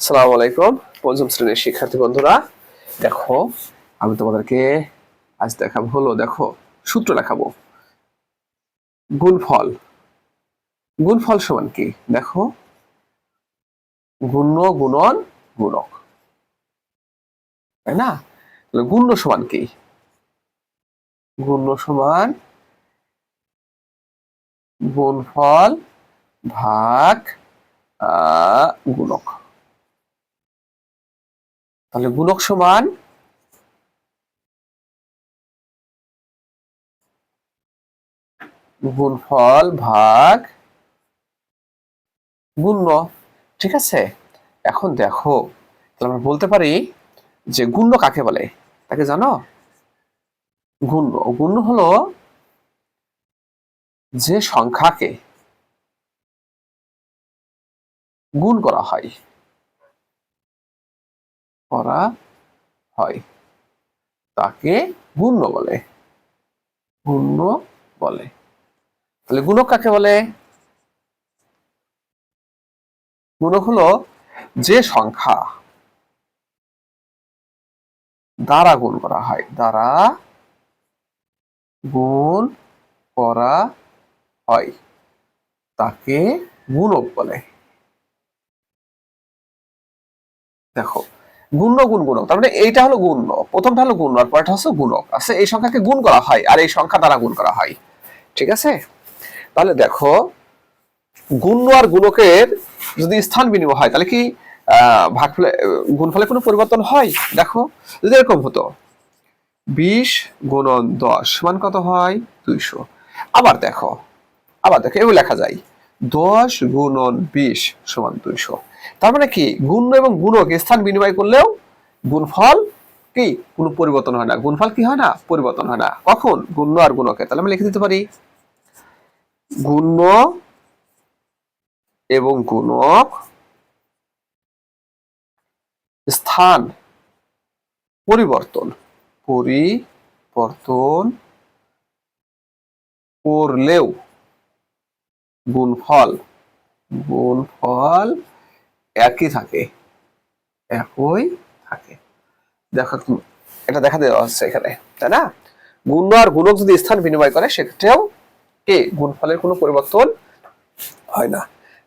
আসসালামু আলাইকুম পঞ্চম শ্রেণীর শিক্ষার্থী বন্ধুরা, দেখো আমি তোমাদেরকে আজ দেখো সূত্র দেখাবো। গুণফল গুণফল সমান কি? দেখো গুণ্য গুণন গুণক, তাই না? গুণ্য সমান কি? গুণ্য সমান গুণফল ভাগ গুণক। তাহলে গুণক সমান গুণফল ভাগ গুণ্য, ঠিক আছে? এখন দেখো তাহলে আমরা বলতে পারি যে গুণ্য কাকে বলে, তাকে জানো? গুণ্য গুণ্য হলো যে সংখ্যাকে গুণ করা হয় তাকে গুণ্য বলে। গুণ্য বলে। তাহলে গুণক কাকে বলে? গুণক হলো যে সংখ্যা দ্বারা গুণ করা হয়, দ্বারা গুণ করা হয় তাকে গুণক বলে। দেখো গুণ্য গুণ গুণক, তার মানে এইটা হলো গুণ্য, প্রথমটা হলো গুণ্য আর পরেরটা হচ্ছে গুণক। আছে এই সংখ্যাকে গুণ করা হয় আর এই সংখ্যা দ্বারা গুণ করা হয়, ঠিক আছে? তাহলে দেখো গুণ্য আর গুণকের যদি স্থান বিনিময় হয় তাহলে কি ভাগফলে গুণফলে কোনো পরিবর্তন হয়? দেখো যদি এরকম হতো 20 গুণন 10 সমান কত হয়? 200। আবার দেখো এভাবে লেখা যায় 10 গুণন 20 সমান 200। তার মানে কি গুণ্য এবং গুণক স্থান বিনিময় করলেও গুণফল কি কোনো পরিবর্তন হয় না। গুণফল কি হয় না? পরিবর্তন হয় না। কখন? গুণ্য আর গুণকে। তাহলে আমি লিখে দিতে পারি গুণ্য এবং গুণক স্থান পরিবর্তন করলেও গুণফল একই থাকে। দেখো এটা দেখা দেওয়া হচ্ছে এখানে, তাই না? গুণ্য আর গুণক যদি স্থান বিনিময় করে সেক্ষেত্রেও কি গুণফলের কোনো পরিবর্তন হয় না।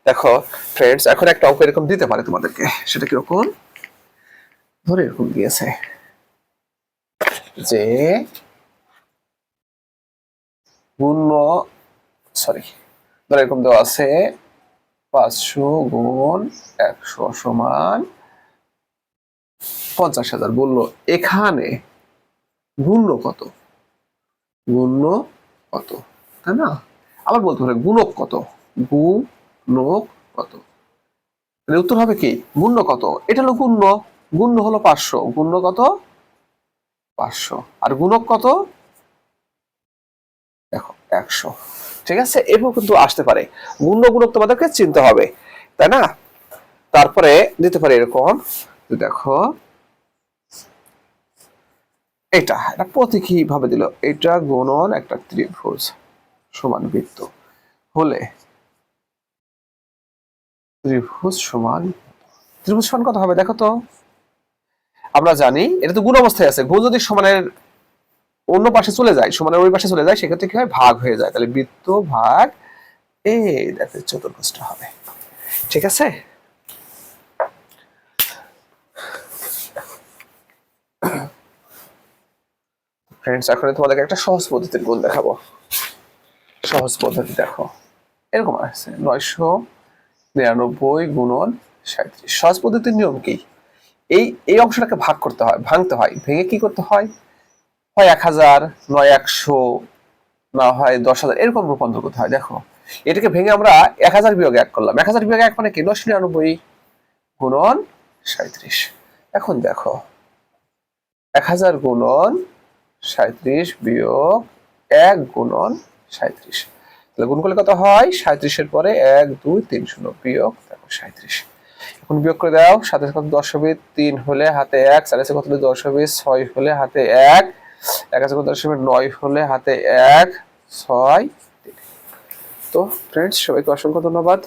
দেখো ফ্রেন্ডস, এখন একটা অঙ্ক এরকম দিতে পারে তোমাদেরকে, সেটা কিরকম? ধরে এরকম দিয়েছে যে গুণ্য ধরে এরকম দেওয়া আছে 500 গুণ 100 সমান 50,000। বললো এখানে গুণ্য কত, তাই না? আবার বলতে পারে গুণক কত, তাহলে উত্তর হবে কি গুণ্য কত? এটা হলো গুণ্য হলো 500, গুণ্য কত? 500। আর গুণক কত? দেখো 100, ঠিক আছে? এভাবে কিন্তু আসতে পারে। গুণ্য গুণক তোমাদেরকে চিনতে হবে, তাই না? তারপরে দিতে পারে এরকম, দেখো এটা প্রতীকী ভাবে দিল, এটা গুণন একটা ত্রিভুজ সমান বৃত্ত হলে ত্রিভুজ সমান কত হবে? দেখো তো আমরা জানি এটা তো গুণ অবস্থায় আছে। গুণ যদি সমানের অন্য পাশে চলে যায়, সমানের ওই পাশে চলে যায়, সেক্ষেত্রে কি হয়? ভাগ হয়ে যায়। তাহলে বৃত্ত ভাগ এই দেখো চতুর্ভুজটা হবে, ঠিক আছে? ফ্রেন্ডস, এখন তোমাদেরকে একটা সহজ পদ্ধতির গুণ দেখাবো। সহজ পদ্ধতি দেখো এরকম আছে 999 গুণন 37। সহজ পদ্ধতির নিয়ম কি? এই অংশটাকে ভাগ করতে হয়, ভাঙতে হয়, ভেঙে কি করতে হয়? হয় 1000, নয় 100, না হয় 10,000, এরকম রূপান্তর করতে হয়। দেখো এটাকে ভেঙে আমরা 1000 বিয়োগ 1 করলাম। 1000 বিয়োগ 1 মানে কি? 999 গুণন 37। এখন দেখো 1000 গুণন 37 বিয়োগ 1 গুণন 37, তাহলে গুণ করলে কত হয়? 37 এর পরে 1 2 3 0 বিয়োগ দেখো 37। এখন বিয়োগ করে দাও, 7 কত 10 হবে 3 হলে হাতে 1, 4 কত 10 হবে 6 হলে হাতে 1, 1 কত 10 হবে 9 হলে হাতে 1, 6। তো ফ্রেন্ডস, সবাইকে অসংখ্য ধন্যবাদ।